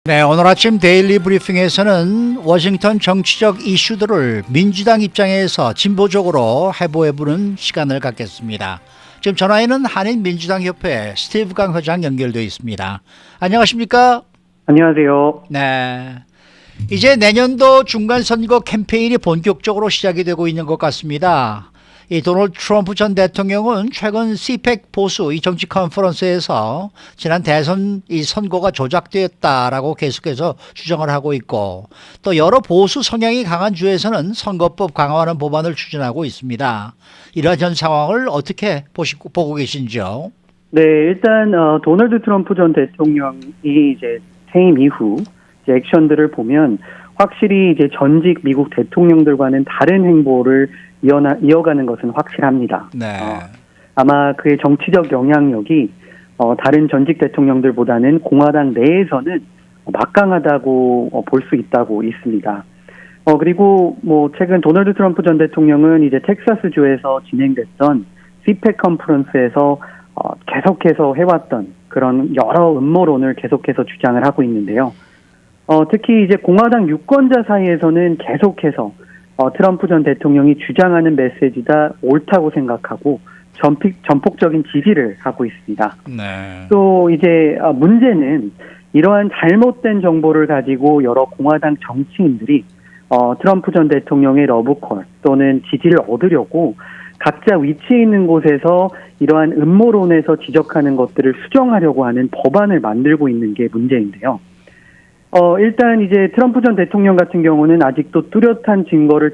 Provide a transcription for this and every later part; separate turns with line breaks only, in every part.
네, 오늘 아침 데일리 브리핑에서는 워싱턴 정치적 이슈들을 민주당 입장에서 진보적으로 해보해보는 시간을 갖겠습니다. 지금 전화에는 한인민주당협회 스티브 강 회장 연결되어 있습니다. 안녕하십니까?
안녕하세요.
네. 이제 내년도 중간선거 캠페인이 본격적으로 시작이 되고 있는 것 같습니다. 이 도널드 트럼프 전 대통령은 최근 CPEC 보수 이 정치 컨퍼런스에서 지난 대선 이 선거가 조작되었다라고 계속해서 주장을 하고 있고, 또 여러 보수 성향이 강한 주에서는 선거법 강화하는 법안을 추진하고 있습니다. 이러한 전 상황을 어떻게 보고 계신지요?
네, 일단 도널드 트럼프 전 대통령이 이제 퇴임 이후 이제 액션들을 보면 확실히 이제 전직 미국 대통령들과는 다른 행보를 이어가는 것은 확실합니다.
네.
아마 그의 정치적 영향력이 다른 전직 대통령들보다는 공화당 내에서는 막강하다고 볼 수 있다고 있습니다. 그리고 뭐 최근 도널드 트럼프 전 대통령은 이제 텍사스주에서 진행됐던 CPEC 컨퍼런스에서 계속해서 해왔던 그런 여러 음모론을 계속해서 주장을 하고 있는데요. 특히 이제 공화당 유권자 사이에서는 계속해서 트럼프 전 대통령이 주장하는 메시지가 옳다고 생각하고 전폭적인 지지를 하고 있습니다.
네.
또 이제 문제는 이러한 잘못된 정보를 가지고 여러 공화당 정치인들이 트럼프 전 대통령의 러브콜 또는 지지를 얻으려고 각자 위치에 있는 곳에서 이러한 음모론에서 지적하는 것들을 수정하려고 하는 법안을 만들고 있는 게 문제인데요. 일단 이제 트럼프 전 대통령 같은 경우는 아직도 뚜렷한 증거를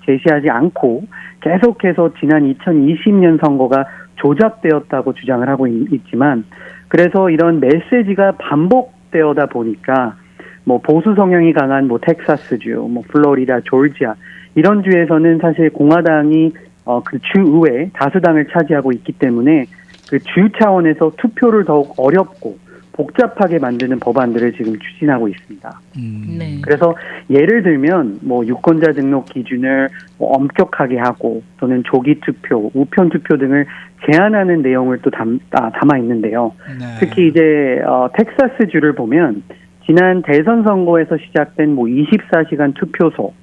제시하지 않고 계속해서 지난 2020년 선거가 조작되었다고 주장을 하고 있지만, 그래서 이런 메시지가 반복되어다 보니까 뭐 보수 성향이 강한 뭐 텍사스주, 뭐 플로리다, 조지아 이런 주에서는 사실 공화당이 그 주의회 다수당을 차지하고 있기 때문에 그 주 차원에서 투표를 더욱 어렵고 복잡하게 만드는 법안들을 지금 추진하고 있습니다.
네.
그래서 예를 들면 뭐 유권자 등록 기준을 뭐 엄격하게 하고 또는 조기 투표, 우편 투표 등을 제한하는 내용을 또 담아 있는데요.
네.
특히 이제 텍사스 주를 보면 지난 대선 선거에서 시작된 뭐 24시간 투표소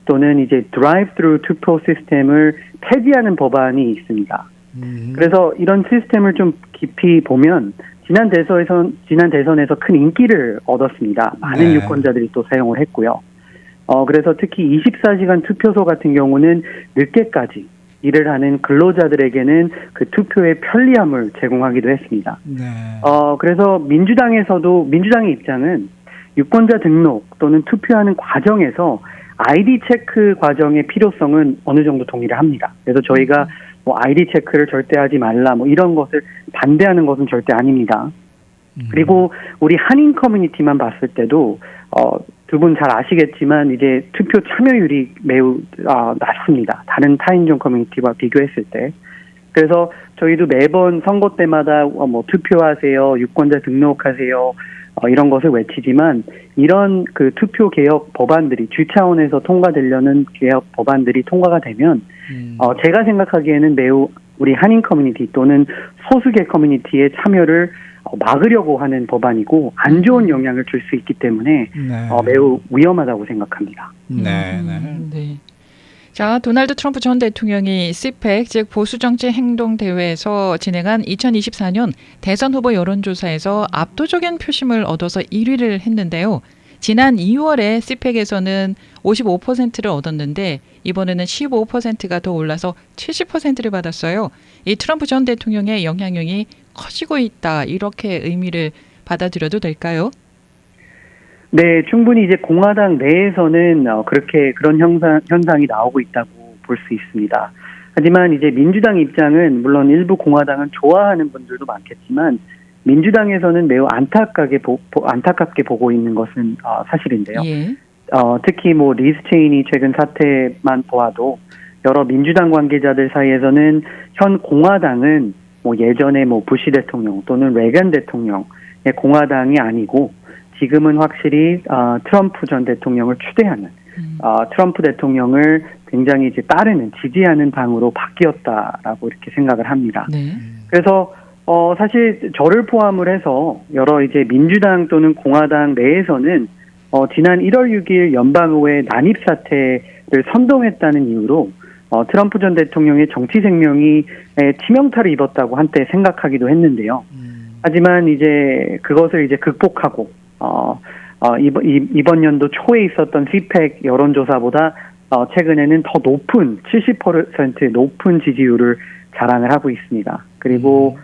또는 이제 드라이브-스루 투표 시스템을 폐지하는 법안이 있습니다. 그래서 이런 시스템을 좀 깊이 보면 지난 대선에서 큰 인기를 얻었습니다. 많은
네.
유권자들이 또 사용을 했고요. 그래서 특히 24시간 투표소 같은 경우는 늦게까지 일을 하는 근로자들에게는 그 투표의 편리함을 제공하기도 했습니다.
네.
그래서 민주당의 입장은 유권자 등록 또는 투표하는 과정에서 아이디 체크 과정의 필요성은 어느 정도 동의를 합니다. 그래서 저희가 뭐 아이디 체크를 절대 하지 말라 뭐 이런 것을 반대하는 것은 절대 아닙니다. 그리고 우리 한인 커뮤니티만 봤을 때도 두 분 잘 아시겠지만 이제 투표 참여율이 매우 낮습니다. 다른 타인종 커뮤니티와 비교했을 때. 그래서 저희도 매번 선거 때마다 뭐 투표하세요, 유권자 등록하세요 이런 것을 외치지만 이런 그 투표 개혁 법안들이 주 차원에서 통과되려는 개혁 법안들이 통과가 되면 제가 생각하기에는 매우 우리 한인 커뮤니티 또는 소수계 커뮤니티의 참여를 막으려고 하는 법안이고 안 좋은 영향을 줄 수 있기 때문에
네.
매우 위험하다고 생각합니다.
네.
네. 자, 도널드 트럼프 전 대통령이 CPEC, 즉 보수정치 행동대회에서 진행한 2024년 대선 후보 여론조사에서 압도적인 표심을 얻어서 1위를 했는데요. 지난 2월에 CPEC에서는 55%를 얻었는데 이번에는 15%가 더 올라서 70%를 받았어요. 이 트럼프 전 대통령의 영향력이 커지고 있다, 이렇게 의미를 받아들여도 될까요?
네, 충분히 이제 공화당 내에서는 그렇게 그런 현상이 나오고 있다고 볼 수 있습니다. 하지만 이제 민주당 입장은 물론 일부 공화당은 좋아하는 분들도 많겠지만 민주당에서는 매우 안타깝게 보고 있는 것은 사실인데요.
예.
특히 뭐 리즈 체인이 최근 사태만 보아도 여러 민주당 관계자들 사이에서는 현 공화당은 뭐 예전에 뭐 부시 대통령 또는 레건 대통령의 공화당이 아니고 지금은 확실히 트럼프 전 대통령을 추대하는 트럼프 대통령을 굉장히 이제 따르는 지지하는 당으로 바뀌었다라고 이렇게 생각을 합니다.
네.
그래서 사실 저를 포함을 해서 여러 이제 민주당 또는 공화당 내에서는 지난 1월 6일 연방의회 난입 사태를 선동했다는 이유로 트럼프 전 대통령의 정치 생명이 치명타를 입었다고 한때 생각하기도 했는데요. 하지만 이제 그것을 이제 극복하고 이번 연도 초에 있었던 CPAC 여론조사보다 최근에는 더 높은 70%의 높은 지지율을 자랑을 하고 있습니다. 그리고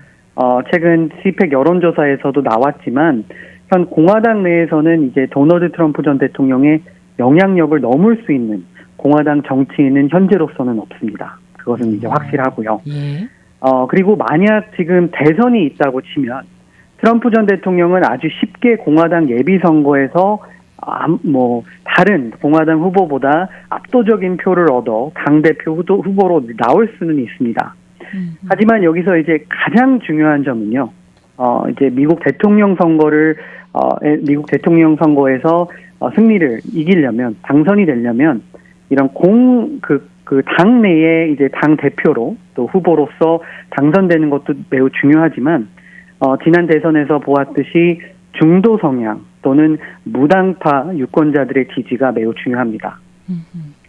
최근 CPAC 여론조사에서도 나왔지만 현 공화당 내에서는 이제 도널드 트럼프 전 대통령의 영향력을 넘을 수 있는 공화당 정치인은 현재로서는 없습니다. 그것은 이제 확실하고요.
예.
그리고 만약 지금 대선이 있다고 치면 트럼프 전 대통령은 아주 쉽게 공화당 예비선거에서 다른 공화당 후보보다 압도적인 표를 얻어 당대표 후보로 나올 수는 있습니다. 하지만 여기서 이제 가장 중요한 점은요, 이제 미국 대통령 선거에서 승리를 이기려면, 당선이 되려면, 이런 당 내에 이제 당 대표로 또 후보로서 당선되는 것도 매우 중요하지만, 지난 대선에서 보았듯이 중도 성향 또는 무당파 유권자들의 지지가 매우 중요합니다.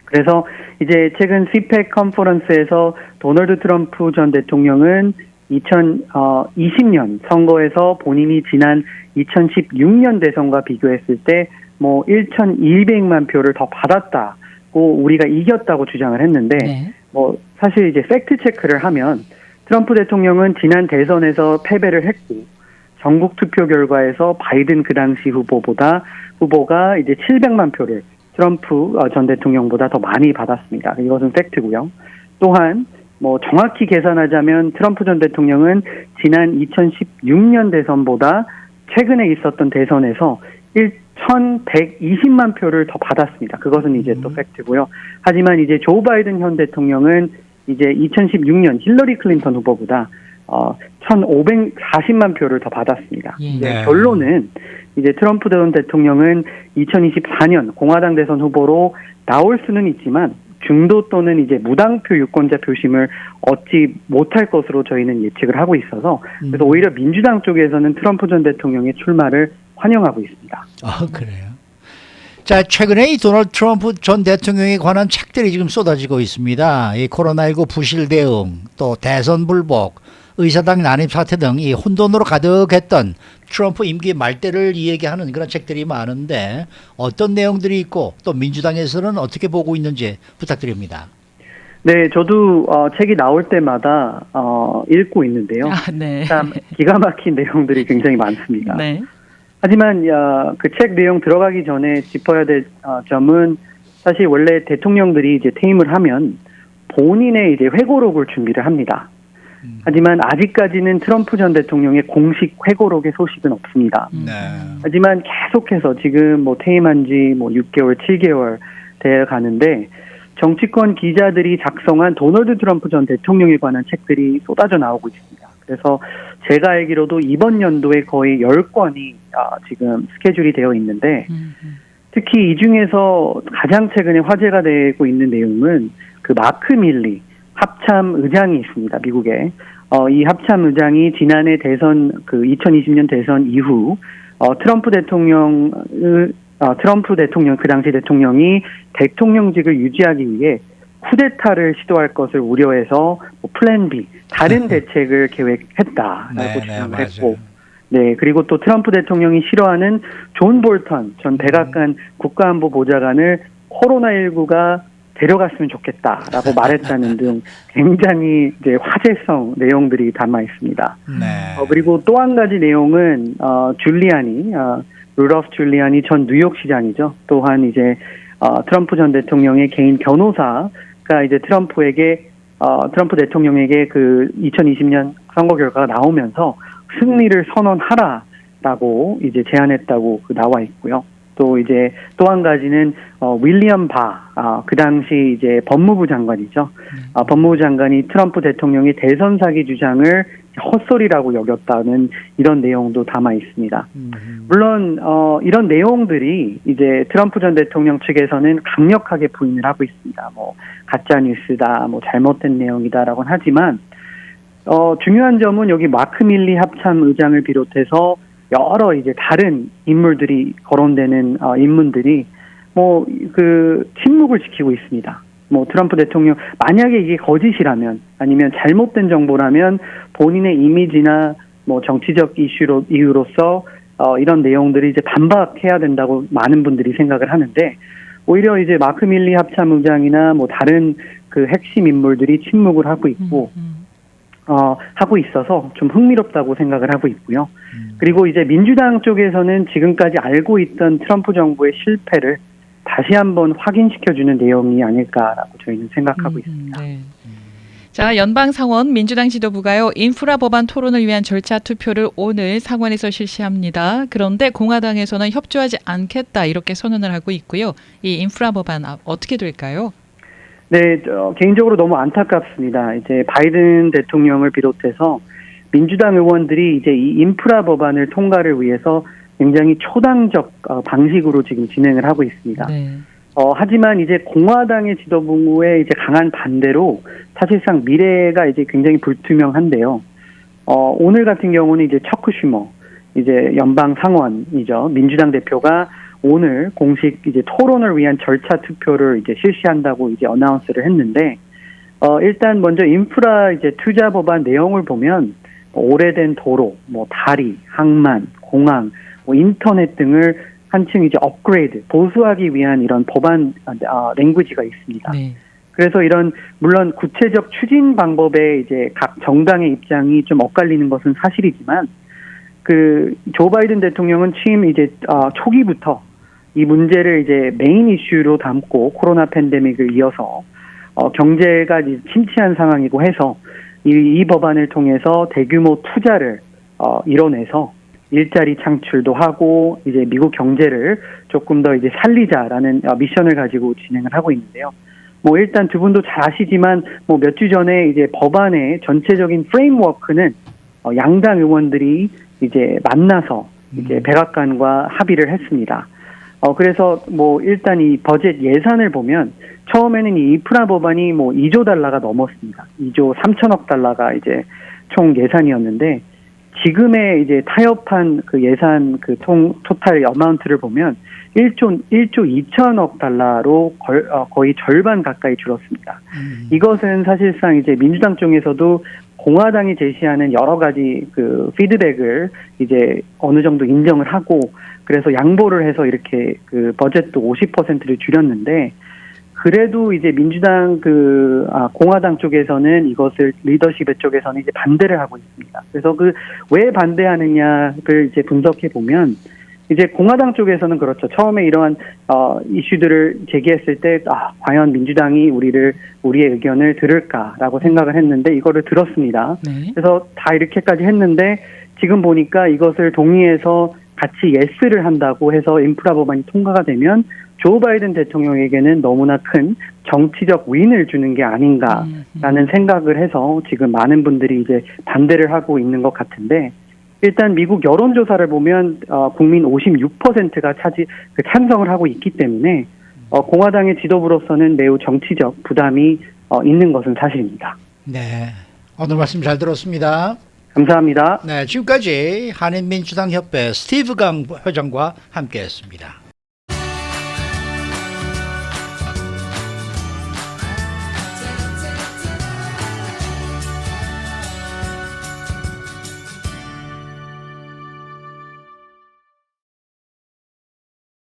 그래서 이제 최근 CPAC 컨퍼런스에서 도널드 트럼프 전 대통령은 2020년 선거에서 본인이 지난 2016년 대선과 비교했을 때 1,200만 표를 더 받았다고 우리가 이겼다고 주장을 했는데
네.
사실 이제 팩트 체크를 하면 트럼프 대통령은 지난 대선에서 패배를 했고 전국 투표 결과에서 바이든 그 당시 후보가 이제 700만 표를 트럼프 전 대통령보다 더 많이 받았습니다. 이것은 팩트고요. 또한 정확히 계산하자면 트럼프 전 대통령은 지난 2016년 대선보다 최근에 있었던 대선에서 1,120만 표를 더 받았습니다. 그것은 이제 또 팩트고요. 하지만 이제 조 바이든 현 대통령은 이제 2016년 힐러리 클린턴 후보보다 1,540만 표를 더 받았습니다.
네.
결론은 이제 트럼프 전 대통령은 2024년 공화당 대선 후보로 나올 수는 있지만 중도 또는 이제 무당표 유권자 표심을 얻지 못할 것으로 저희는 예측을 하고 있어서 그래서 오히려 민주당 쪽에서는 트럼프 전 대통령의 출마를 환영하고 있습니다.
그래요. 자, 최근에 이 도널드 트럼프 전 대통령에 관한 책들이 지금 쏟아지고 있습니다. 이 코로나19 부실 대응, 또 대선 불복, 의사당 난입 사태 등 이 혼돈으로 가득했던 트럼프 임기 말대를 이야기하는 그런 책들이 많은데 어떤 내용들이 있고 또 민주당에서는 어떻게 보고 있는지 부탁드립니다.
네, 저도 책이 나올 때마다 읽고 있는데요.
네.
참 기가 막힌 내용들이 굉장히 많습니다.
네.
하지만 그 책 내용 들어가기 전에 짚어야 될 점은 사실 원래 대통령들이 이제 퇴임을 하면 본인의 이제 회고록을 준비를 합니다. 하지만 아직까지는 트럼프 전 대통령의 공식 회고록의 소식은 없습니다.
네.
하지만 계속해서 지금 퇴임한 지 6개월, 7개월 돼 가는데 정치권 기자들이 작성한 도널드 트럼프 전 대통령에 관한 책들이 쏟아져 나오고 있습니다. 그래서 제가 알기로도 이번 연도에 거의 10권이 지금 스케줄이 되어 있는데 특히 이 중에서 가장 최근에 화제가 되고 있는 내용은 그 마크 밀리 합참 의장이 있습니다. 미국에. 이 합참 의장이 지난해 대선 2020년 대선 이후 트럼프 대통령 그 당시 대통령이 대통령직을 유지하기 위해 쿠데타를 시도할 것을 우려해서 플랜 B 다른 대책을 계획했다라고 주장을 했고, 네, 그리고 또 트럼프 대통령이 싫어하는 존 볼턴 전 백악관 국가안보 보좌관을 코로나19가 데려갔으면 좋겠다라고 말했다는 등 굉장히 이제 화제성 내용들이 담아 있습니다.
네.
그리고 또 한 가지 내용은 루돌프 줄리아니 전 뉴욕시장이죠. 또한 이제 트럼프 전 대통령의 개인 변호사가 이제 트럼프 대통령에게 그 2020년 선거 결과가 나오면서 승리를 선언하라라고 이제 제안했다고 나와 있고요. 또 이제 또 한 가지는 윌리엄 그 당시 이제 법무부 장관이죠. 법무부 장관이 트럼프 대통령의 대선 사기 주장을 헛소리라고 여겼다는 이런 내용도 담아 있습니다. 물론 이런 내용들이 이제 트럼프 전 대통령 측에서는 강력하게 부인을 하고 있습니다. 가짜 뉴스다, 잘못된 내용이다라고는 하지만 중요한 점은 여기 마크 밀리 합참 의장을 비롯해서 여러 이제 다른 인물들이 거론되는 인물들이 침묵을 지키고 있습니다. 트럼프 대통령 만약에 이게 거짓이라면 아니면 잘못된 정보라면 본인의 이미지나 정치적 이유로서 이런 내용들이 이제 반박해야 된다고 많은 분들이 생각을 하는데 오히려 이제 마크 밀리 합참 의장이나 다른 그 핵심 인물들이 침묵을 하고 있고 하고 있어서 좀 흥미롭다고 생각을 하고 있고요. 그리고 이제 민주당 쪽에서는 지금까지 알고 있던 트럼프 정부의 실패를 다시 한번 확인시켜주는 내용이 아닐까라고 저희는 생각하고 있습니다.
네. 자, 연방 상원 민주당 지도부가요, 인프라 법안 토론을 위한 절차 투표를 오늘 상원에서 실시합니다. 그런데 공화당에서는 협조하지 않겠다 이렇게 선언을 하고 있고요. 이 인프라 법안 어떻게 될까요?
네, 개인적으로 너무 안타깝습니다. 이제 바이든 대통령을 비롯해서 민주당 의원들이 이제 이 인프라 법안을 통과를 위해서 굉장히 초당적 방식으로 지금 진행을 하고 있습니다.
네.
하지만 이제 공화당의 지도부의 이제 강한 반대로 사실상 미래가 이제 굉장히 불투명한데요. 오늘 같은 경우는 이제 처크 슈머, 이제 연방 상원이죠. 민주당 대표가 오늘 공식 이제 토론을 위한 절차 투표를 이제 실시한다고 이제 어나운스를 했는데, 일단 먼저 인프라 이제 투자 법안 내용을 보면 오래된 도로, 다리, 항만, 공항, 인터넷 등을 한층 이제 업그레이드, 보수하기 위한 이런 법안 랭귀지가 있습니다.
네.
그래서 물론 구체적 추진 방법에 이제 각 정당의 입장이 좀 엇갈리는 것은 사실이지만, 조 바이든 대통령은 취임 이제 초기부터 이 문제를 이제 메인 이슈로 담고 코로나 팬데믹을 이어서 경제가 이제 침체한 상황이고 해서 이 법안을 통해서 대규모 투자를 이뤄내서 일자리 창출도 하고 이제 미국 경제를 조금 더 이제 살리자라는 미션을 가지고 진행을 하고 있는데요. 일단 두 분도 잘 아시지만 몇 주 전에 이제 법안의 전체적인 프레임워크는 양당 의원들이 이제 만나서 이제 백악관과 합의를 했습니다. 그래서 일단 이 버젯 예산을 보면 처음에는 이 인프라 법안이 2조 달러가 넘었습니다. 2조 3천억 달러가 이제 총 예산이었는데 지금의 이제 타협한 그 예산 토탈 어마운트를 보면 1조 2천억 달러로 거의 절반 가까이 줄었습니다. 이것은 사실상 이제 민주당 쪽에서도 공화당이 제시하는 여러 가지 그 피드백을 이제 어느 정도 인정을 하고 그래서 양보를 해서 이렇게 그 버젯도 50%를 줄였는데 그래도 이제 민주당 공화당 쪽에서는 이것을 리더십의 쪽에서는 이제 반대를 하고 있습니다. 그래서 왜 반대하느냐를 이제 분석해 보면 이제 공화당 쪽에서는 그렇죠. 처음에 이러한 이슈들을 제기했을 때 과연 민주당이 우리의 의견을 들을까라고 생각을 했는데 이거를 들었습니다.
네.
그래서 다 이렇게까지 했는데 지금 보니까 이것을 동의해서 같이 예스를 한다고 해서 인프라 법안이 통과가 되면 조 바이든 대통령에게는 너무나 큰 정치적 윈을 주는 게 아닌가라는 생각을 해서 지금 많은 분들이 이제 반대를 하고 있는 것 같은데 일단 미국 여론조사를 보면 국민 56%가 찬성을 하고 있기 때문에 공화당의 지도부로서는 매우 정치적 부담이 있는 것은 사실입니다.
네, 오늘 말씀 잘 들었습니다.
감사합니다.
네, 지금까지 한인민주당 협회 스티브 강 회장과 함께했습니다.